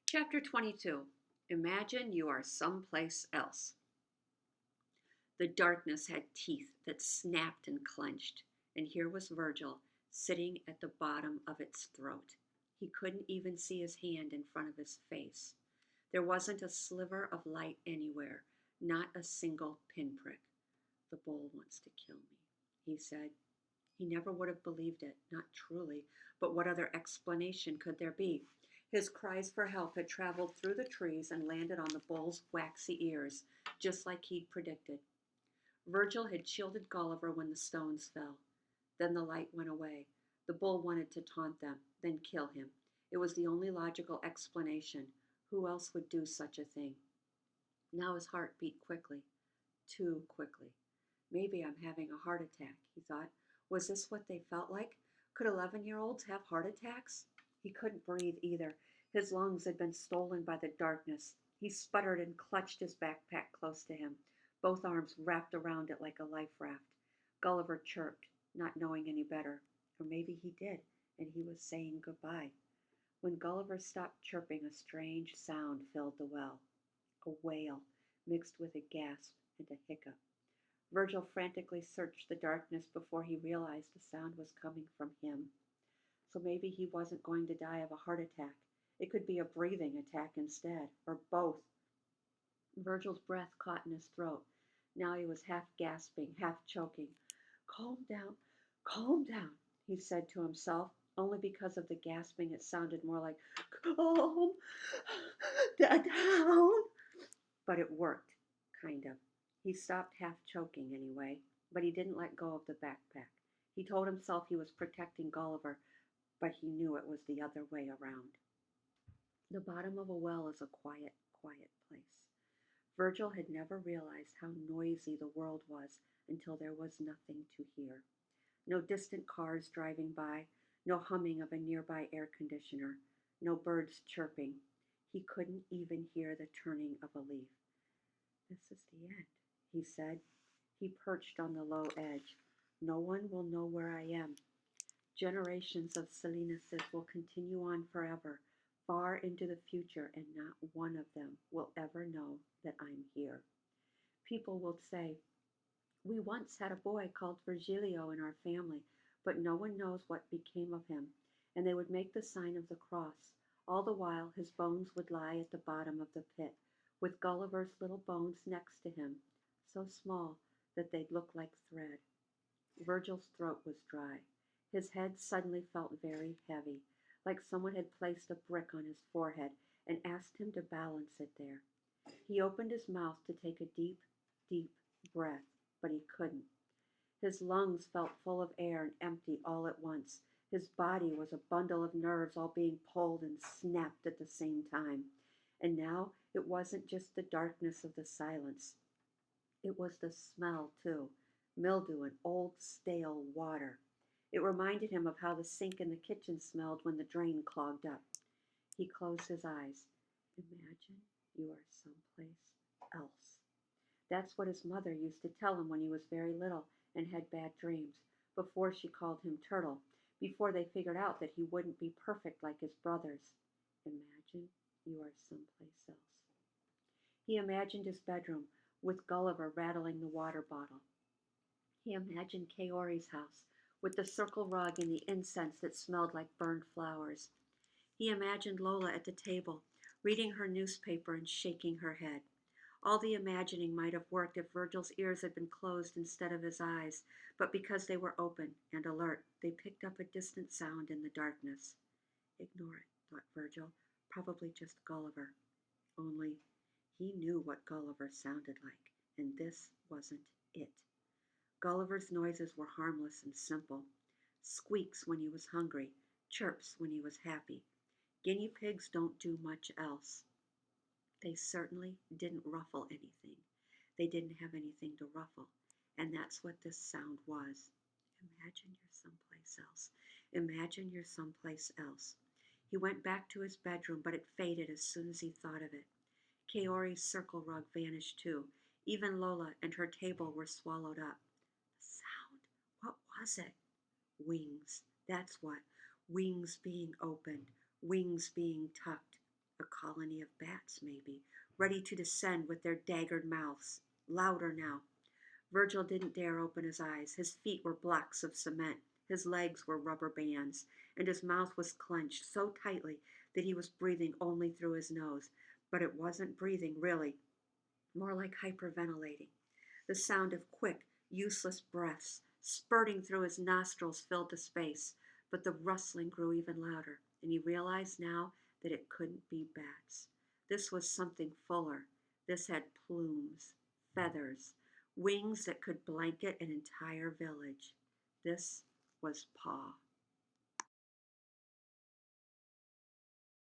Chapter 22. Imagine you are someplace else. The darkness had teeth that snapped and clenched, and here was Virgil sitting at the bottom of its throat. He couldn't even see his hand in front of his face. There wasn't a sliver of light anywhere, not a single pinprick. The bull wants to kill me, he said. He never would have believed it, not truly, but what other explanation could there be? His cries for help had traveled through the trees and landed on the bull's waxy ears, just like he'd predicted. Virgil had shielded Gulliver when the stones fell. Then the light went away. The bull wanted to taunt them, then kill him. It was the only logical explanation. Who else would do such a thing? Now his heart beat quickly, too quickly. Maybe I'm having a heart attack, he thought. Was this what they felt like? Could 11-year-olds have heart attacks? He couldn't breathe either. His lungs had been stolen by the darkness. He sputtered and clutched his backpack close to him, both arms wrapped around it like a life raft. Gulliver chirped, not knowing any better. Or maybe he did, and he was saying goodbye. When Gulliver stopped chirping, a strange sound filled the well. A wail, mixed with a gasp and a hiccup. Virgil frantically searched the darkness before he realized the sound was coming from him. So maybe he wasn't going to die of a heart attack. It could be a breathing attack instead, or both. Virgil's breath caught in his throat. Now he was half gasping, half choking. Calm down, he said to himself. Only because of the gasping it sounded more like, calm down. But it worked, kind of. He stopped half choking anyway, but he didn't let go of the backpack. He told himself he was protecting Gulliver, but he knew it was the other way around. The bottom of a well is a quiet, quiet place. Virgil had never realized how noisy the world was until there was nothing to hear. No distant cars driving by, no humming of a nearby air conditioner, no birds chirping. He couldn't even hear the turning of a leaf. This is the end, he said. He perched on the low edge. No one will know where I am. Generations of Salinuses will continue on forever, far into the future, and not one of them will ever know that I'm here. People will say, we once had a boy called Virgilio in our family, but no one knows what became of him. And they would make the sign of the cross. All the while his bones would lie at the bottom of the pit, with Gulliver's little bones next to him, so small that they'd look like thread. Virgil's throat was dry. His head suddenly felt very heavy, like someone had placed a brick on his forehead and asked him to balance it there. He opened his mouth to take a deep, deep breath, but he couldn't. His lungs felt full of air and empty all at once. His body was a bundle of nerves all being pulled and snapped at the same time. And now it wasn't just the darkness of the silence. It was the smell, too. Mildew and old, stale water. It reminded him of how the sink in the kitchen smelled when the drain clogged up. He closed his eyes. Imagine you are someplace else. That's what his mother used to tell him when he was very little and had bad dreams, before she called him Turtle, before they figured out that he wouldn't be perfect like his brothers. Imagine you are someplace else. He imagined his bedroom with Gulliver rattling the water bottle. He imagined Kaori's house with the circle rug and the incense that smelled like burned flowers. He imagined Lola at the table, reading her newspaper and shaking her head. All the imagining might have worked if Virgil's ears had been closed instead of his eyes, but because they were open and alert, they picked up a distant sound in the darkness. Ignore it, thought Virgil. Probably just Gulliver. Only he knew what Gulliver sounded like, and this wasn't it. Gulliver's noises were harmless and simple. Squeaks when he was hungry, chirps when he was happy. Guinea pigs don't do much else. They certainly didn't ruffle anything. They didn't have anything to ruffle. And that's what this sound was. Imagine you're someplace else. Imagine you're someplace else. He went back to his bedroom, but it faded as soon as he thought of it. Kaori's circle rug vanished too. Even Lola and her table were swallowed up. The sound. What was it? Wings. That's what. Wings being opened. Wings being tucked. A colony of bats, maybe, ready to descend with their daggered mouths. Louder now. Virgil didn't dare open his eyes. His feet were blocks of cement. His legs were rubber bands, and his mouth was clenched so tightly that he was breathing only through his nose. But it wasn't breathing, really, more like hyperventilating. The sound of quick, useless breaths spurting through his nostrils filled the space, but the rustling grew even louder, and he realized now that it couldn't be bats. This was something fuller. This had plumes, feathers, wings that could blanket an entire village. This was Paw.